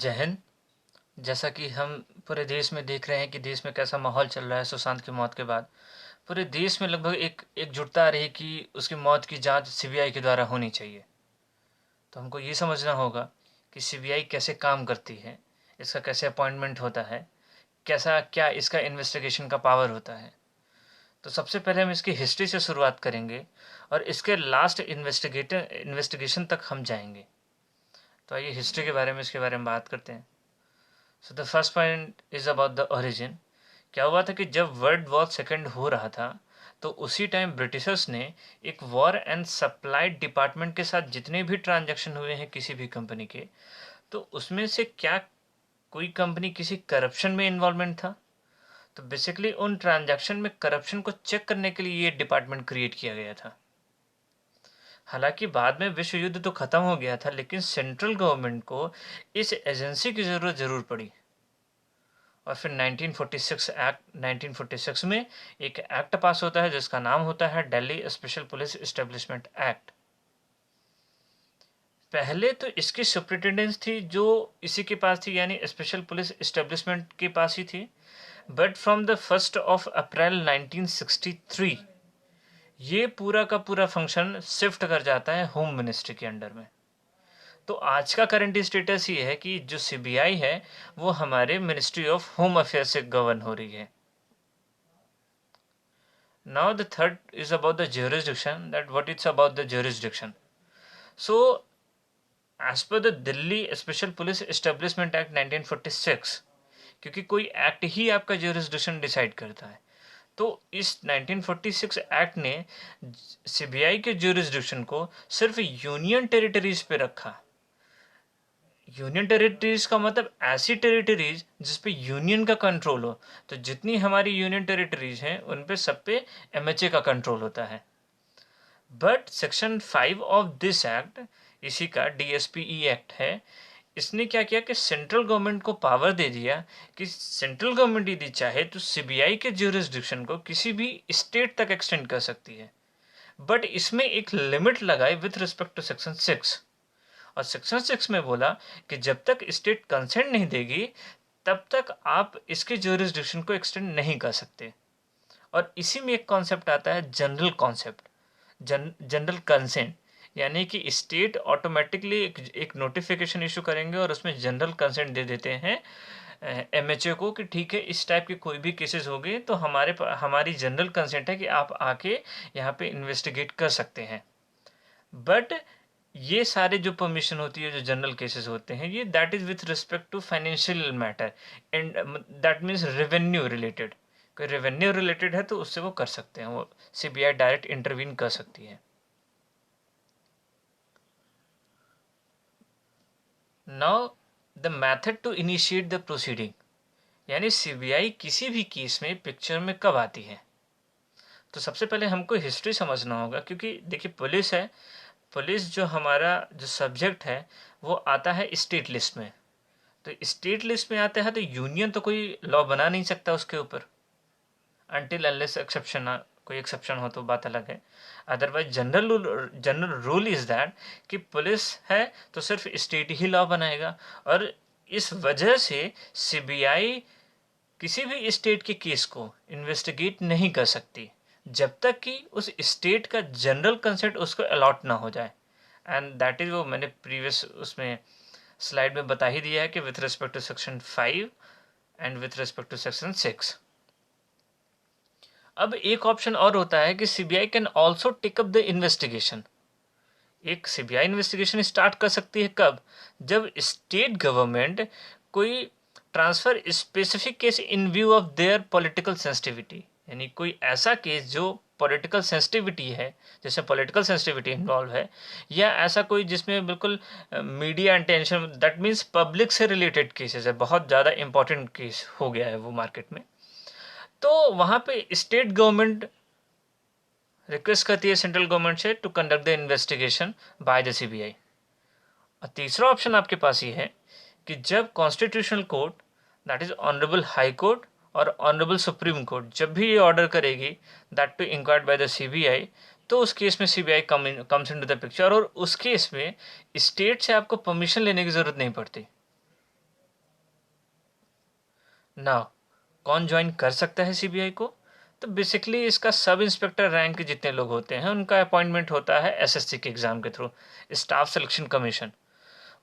जय हिंद। जैसा कि हम पूरे देश में देख रहे हैं कि देश में कैसा माहौल चल रहा है सुशांत की मौत के बाद। पूरे देश में लगभग एकजुटता आ रही है कि उसकी मौत की जांच सीबीआई के द्वारा होनी चाहिए। तो हमको ये समझना होगा कि सीबीआई कैसे काम करती है, इसका कैसे अपॉइंटमेंट होता है, कैसा क्या इसका इन्वेस्टिगेशन का पावर होता है। तो सबसे पहले हम इसकी हिस्ट्री से शुरुआत करेंगे और इसके लास्ट इन्वेस्टिगेशन तक हम जाएंगे। तो आइए हिस्ट्री के बारे में इसके बारे में बात करते हैं। So the first point is about the origin. क्या हुआ था कि जब वर्ल्ड वॉर सेकेंड हो रहा था तो उसी टाइम ब्रिटिशर्स ने एक वॉर एंड सप्लाई डिपार्टमेंट के साथ जितने भी ट्रांजैक्शन हुए हैं किसी भी कंपनी के, तो उसमें से क्या कोई कंपनी किसी करप्शन में इन्वॉल्वमेंट था। तो बेसिकली उन ट्रांजैक्शन में करप्शन को चेक करने के लिए ये डिपार्टमेंट क्रिएट किया गया था। हालांकि बाद में विश्व युद्ध तो ख़त्म हो गया था, लेकिन सेंट्रल गवर्नमेंट को इस एजेंसी की ज़रूरत ज़रूर पड़ी। और फिर 1946 में एक एक्ट पास होता है जिसका नाम होता है Delhi special police establishment act. पहले तो इसकी सुप्रिटेंडेंस थी जो इसी के पास थी, यानी स्पेशल पुलिस इस्टेब्लिशमेंट के पास ही थी। बट फ्रॉम द 1 अप्रैल 1963 ये पूरा का पूरा फंक्शन शिफ्ट कर जाता है होम मिनिस्ट्री के अंडर में। तो आज का करंट स्टेटस ये है कि जो सीबीआई है वो हमारे मिनिस्ट्री ऑफ होम अफेयर से गवर्न हो रही है। Now the third is about the jurisdiction, that what it's about the jurisdiction. So as per the Delhi Special Police Establishment Act 1946, क्योंकि कोई एक्ट ही आपका jurisdiction डिसाइड करता है, तो इस 1946 एक्ट ने सीबीआई के jurisdiction को सिर्फ यूनियन टेरिटरीज पे रखा। यूनियन टेरिटरीज का मतलब ऐसी टेरिटरीज जिस पे यूनियन का कंट्रोल हो। तो जितनी हमारी यूनियन टेरिटरीज हैं उन पे सब पे एमएचए का कंट्रोल होता है। But section 5 of this act, इसी का डीएसपीई एक्ट है, इसने क्या किया कि सेंट्रल गवर्नमेंट को पावर दे दिया कि सेंट्रल गवर्नमेंट यदि चाहे तो सीबीआई के ज्यूरिसडिक्शन को किसी भी स्टेट तक एक्सटेंड कर सकती है। बट इसमें एक लिमिट लगाई विथ रिस्पेक्ट टू सेक्शन 6। और सेक्शन 6 में बोला कि जब तक स्टेट कंसेंट नहीं देगी तब तक आप इसके ज्यूरिसडिक्शन को एक्सटेंड नहीं कर सकते। और इसी में एक कॉन्सेप्ट आता है जनरल कॉन्सेप्ट, जनरल कंसेंट, यानी कि स्टेट ऑटोमेटिकली एक नोटिफिकेशन इशू करेंगे और उसमें जनरल कंसेंट दे देते हैं एमएचए को कि ठीक है इस टाइप के कोई भी केसेस हो गए तो हमारी जनरल कंसेंट है कि आप आके यहाँ पे इन्वेस्टिगेट कर सकते हैं। बट ये सारे जो परमिशन होती है जो जनरल केसेस होते हैं ये that is with respect to financial matter and that means revenue related. कोई रेवेन्यू रिलेटेड है तो उससे वो कर सकते हैं, वो सीबीआई डायरेक्ट इंटरवीन कर सकती है। Now the method to initiate the proceeding, यानी सीबीआई किसी भी केस में पिक्चर में कब आती है। तो सबसे पहले हमको हिस्ट्री समझना होगा, क्योंकि देखिए पुलिस है, पुलिस जो हमारा जो सब्जेक्ट है वो आता है स्टेट लिस्ट में। तो स्टेट लिस्ट में आता है तो यूनियन तो कोई लॉ बना नहीं सकता उसके ऊपर, अनटिल अनलेस एक्सेप्शन, कोई एक्सेप्शन हो तो बात अलग है। Otherwise general rule is that कि पुलिस है तो सिर्फ स्टेट ही लॉ बनाएगा। और इस वजह से सीबीआई किसी भी स्टेट के केस को इन्वेस्टिगेट नहीं कर सकती जब तक कि उस स्टेट का जनरल कंसेंट उसको अलॉट ना हो जाए। एंड दैट इज़ वो मैंने प्रीवियस उसमें स्लाइड में बता ही दिया है कि with respect to section 5 and with respect to section 6। अब एक ऑप्शन और होता है कि CBI can also take up the investigation. एक सीबीआई इन्वेस्टिगेशन स्टार्ट कर सकती है कब, जब स्टेट गवर्नमेंट कोई transfer specific case in view of their political sensitivity, यानी कोई ऐसा केस जो पॉलिटिकल सेंसिटिविटी है, जैसे पॉलिटिकल सेंसिटिविटी इन्वॉल्व है, या ऐसा कोई जिसमें बिल्कुल media attention, that means public से रिलेटेड केसेस है, बहुत ज़्यादा इंपॉर्टेंट केस हो गया है वो मार्केट में, तो वहाँ पे स्टेट गवर्नमेंट रिक्वेस्ट करती है सेंट्रल गवर्नमेंट से to conduct the investigation by the CBI. और तीसरा ऑप्शन आपके पास ये है कि जब constitutional court, that is honourable high court और ऑनरेबल सुप्रीम कोर्ट, जब भी ये ऑर्डर करेगी that to inquired by the CBI, तो उस केस में CBI comes into the picture, और उस केस में स्टेट से आपको परमिशन लेने की ज़रूरत नहीं पड़ती। नाउ कौन ज्वाइन कर सकता है सीबीआई को? तो बेसिकली इसका सब इंस्पेक्टर रैंक के जितने लोग होते हैं उनका अपॉइंटमेंट होता है एसएससी के एग्ज़ाम के थ्रू, स्टाफ सिलेक्शन कमीशन।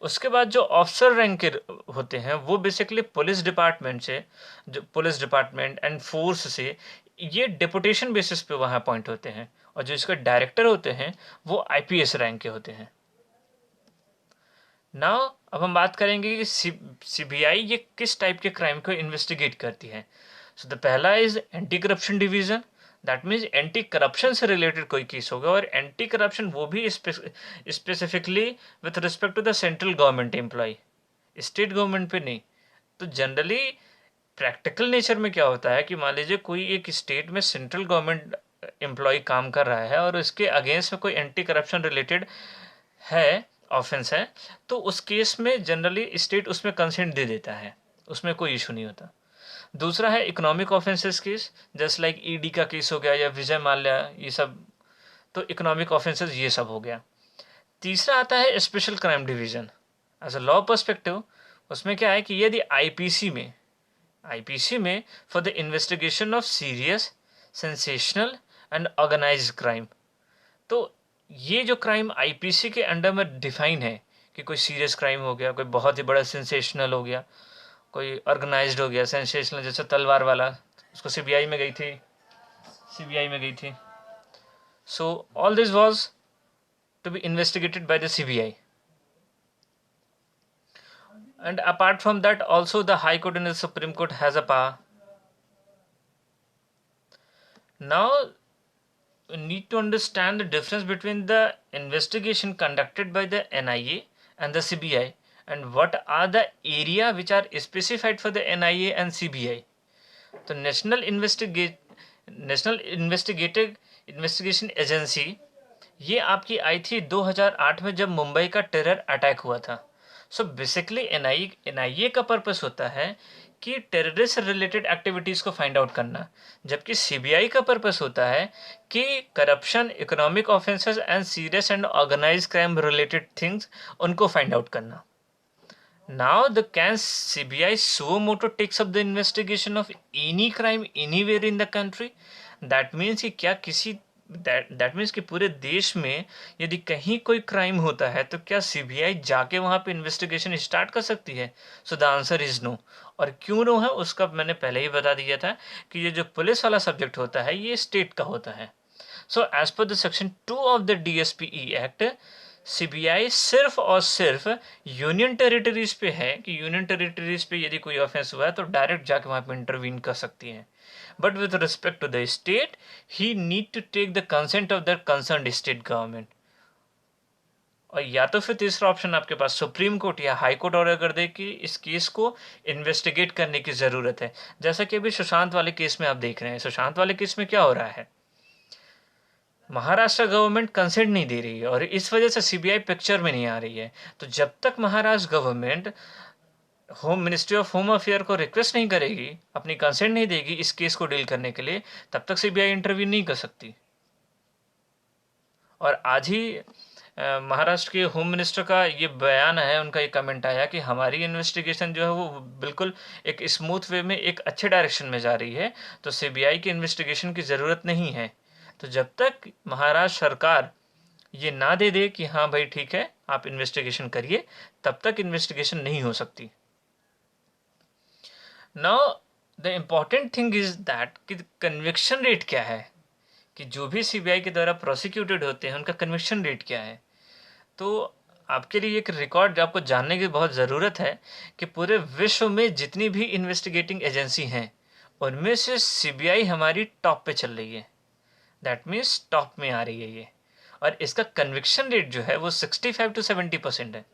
उसके बाद जो ऑफिसर रैंक के होते हैं वो बेसिकली पुलिस डिपार्टमेंट से, जो पुलिस डिपार्टमेंट एंड फोर्स से ये डेपुटेशन बेसिस पे वहाँ अपॉइंट होते हैं, और जो इसके डायरेक्टर होते हैं वो आईपीएस रैंक के होते हैं। नाउ अब हम बात करेंगे कि सीबीआई ये किस टाइप के क्राइम को इन्वेस्टिगेट करती है। सो द पहला is anti corruption division, that means anti corruption से रिलेटेड कोई केस होगा, और एंटी करप्शन वो भी specifically with respect to the central government employ, state government पे नहीं। तो जनरली प्रैक्टिकल नेचर में क्या होता है कि मान लीजिए कोई एक स्टेट में सेंट्रल गवर्नमेंट एम्प्लॉय काम कर रहा है और उसके अगेंस्ट में कोई एंटी करप्शन रिलेटेड है, ऑफेंस है, तो उस केस में जनरली स्टेट उसमें कंसेंट दे देता है, उसमें कोई इशू नहीं होता। दूसरा है economic offences case, just like ED का केस हो गया या विजय माल्या, ये सब तो इकोनॉमिक ऑफेंसेस ये सब हो गया। तीसरा आता है special crime division. As a law perspective उसमें क्या है कि यदि आईपीसी में for the investigation of serious, sensational and organised crime, तो ये जो क्राइम आईपीसी के अंडर में डिफाइन है कि कोई सीरियस क्राइम हो गया, कोई बहुत ही बड़ा सेंसेशनल हो गया, कोई ऑर्गेनाइज्ड हो गया। सेंसेशनल जैसे तलवार वाला, उसको सीबीआई में गई थी। So all this was to be investigated by the CBI, and apart from that also the high court and the supreme court has a power. Now we need to understand the difference between the investigation conducted by the NIA and the CBI, and what are the area which are specified for the NIA and CBI. तो national investigation agency ये आपकी आई थी 2008 में जब मुंबई का terror attack हुआ था। So basically NIA का पर्पस होता है कि टेररिस्ट रिलेटेड एक्टिविटीज़ को फाइंड आउट करना, जबकि सीबीआई का पर्पस होता है कि corruption, economic offences and serious and organise crime related things उनको फाइंड आउट करना। Now the can CBI suo moto takes up the investigation of any crime anywhere in the country? That means कि क्या किसी that means कि पूरे देश में यदि कहीं कोई क्राइम होता है तो क्या सीबीआई जाके वहाँ पे इन्वेस्टिगेशन स्टार्ट कर सकती है? So the answer is no. और क्यों नो है उसका मैंने पहले ही बता दिया था कि ये जो पुलिस वाला सब्जेक्ट होता है ये स्टेट का होता है। So as per the section 2 of the DSPE act, CBI सिर्फ और सिर्फ यूनियन टेरिटरीज पे है कि यूनियन टेरिटरीज पे यदि कोई ऑफेंस हुआ है तो डायरेक्ट जाके वहाँ पे इंटरवीन कर सकती है। But with respect to the state he need to take the consent of the concerned state government. और या तो फिर तीसरा ऑप्शन आपके पास सुप्रीम कोर्ट या हाई कोर्ट ऑर्डर कर दे कि इस केस को इन्वेस्टिगेट करने की ज़रूरत है। जैसा कि अभी सुशांत वाले केस में आप देख रहे हैं, सुशांत वाले केस में क्या हो रहा है, महाराष्ट्र गवर्नमेंट कंसेंट नहीं दे रही है और इस वजह से सीबीआई पिक्चर में नहीं आ रही है। तो जब तक Maharashtra government ministry of home affair को रिक्वेस्ट नहीं करेगी, अपनी कंसेंट नहीं देगी इस केस को डील करने के लिए, तब तक सीबीआई इंटरव्यू नहीं कर सकती। और आज ही महाराष्ट्र के होम मिनिस्टर का ये बयान है, उनका ये कमेंट आया कि हमारी इन्वेस्टिगेशन जो है वो बिल्कुल एक स्मूथ वे में एक अच्छे डायरेक्शन में जा रही है, तो सीबीआई की इन्वेस्टिगेशन की ज़रूरत नहीं है। तो जब तक महाराष्ट्र सरकार ये ना दे दे कि हाँ भाई ठीक है आप इन्वेस्टिगेशन करिए, तब तक इन्वेस्टिगेशन नहीं हो सकती। Now the important thing is that कि कन्विक्शन रेट क्या है, कि जो भी सीबीआई के द्वारा प्रोसिक्यूटेड होते हैं उनका कन्विक्शन रेट क्या है। तो आपके लिए एक रिकॉर्ड आपको जानने की बहुत ज़रूरत है कि पूरे विश्व में जितनी भी इन्वेस्टिगेटिंग एजेंसी हैं उनमें से सीबीआई हमारी टॉप पे चल रही है। दैट मीन्स टॉप में आ रही है ये, और इसका कन्विक्शन रेट जो है वो 65 to 70% है,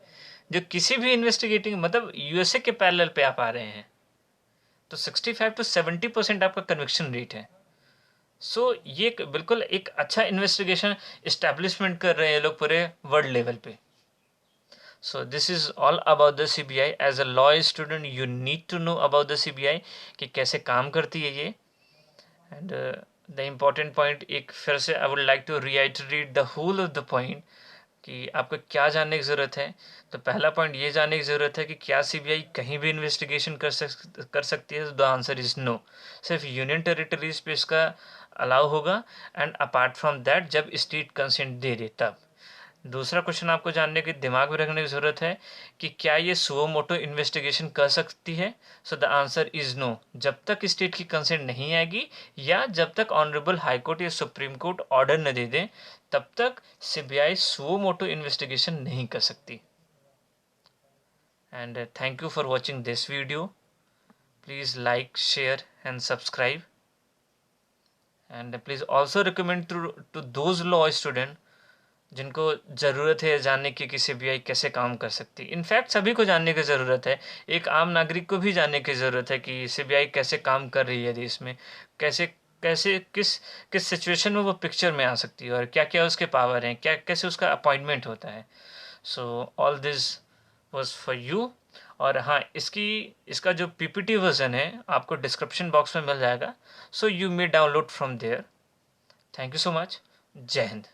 जो किसी भी इन्वेस्टिगेटिंग मतलब यूएसए के पैरेलल पे आप आ रहे हैं। तो 65 to 70% आपका कन्विक्शन रेट है। सो ये बिल्कुल एक अच्छा इन्वेस्टिगेशन इस्टेब्लिशमेंट कर रहे हैं लोग पूरे वर्ल्ड लेवल पे। So this is all about the CBI. As a law student you need to know about the CBI कि कैसे काम करती है ये। एंड द इम्पॉर्टेंट पॉइंट एक फिर से I would like to reiterate the whole of the point कि आपको क्या जानने की ज़रूरत है। तो पहला पॉइंट ये जानने की ज़रूरत है कि क्या सीबीआई कहीं भी इन्वेस्टिगेशन कर सकती है। The answer is no. सिर्फ यूनियन टेरिटरीज पे इसका अलाउ होगा, एंड अपार्ट फ्रॉम दैट जब स्टेट कंसेंट दे दे तब। दूसरा क्वेश्चन आपको जानने की दिमाग में रखने की ज़रूरत है कि क्या ये सुओ मोटो इन्वेस्टिगेशन कर सकती है। So the answer is no. जब तक स्टेट की कंसेंट नहीं आएगी या जब तक ऑनरेबल हाई कोर्ट या सुप्रीम कोर्ट ऑर्डर न दे दें, तब तक सीबीआई सुओ मोटो इन्वेस्टिगेशन नहीं कर सकती। And thank you for watching this video. Please like, share and subscribe, and please also recommend to those law student जिनको ज़रूरत है जानने की कि सीबीआई कैसे काम कर सकती है। इनफैक्ट सभी को जानने की ज़रूरत है। एक आम नागरिक को भी जानने की ज़रूरत है कि सीबीआई कैसे काम कर रही है देश में, कैसे कैसे किस किस सिचुएशन में वो पिक्चर में आ सकती है, और क्या क्या उसके पावर हैं, क्या कैसे उसका अपॉइंटमेंट होता है। सो all this was for you. और हाँ, इसका जो पीपीटी वर्जन है आपको डिस्क्रिप्शन बॉक्स में मिल जाएगा। So you may download from there. Thank you so much. जय हिंद।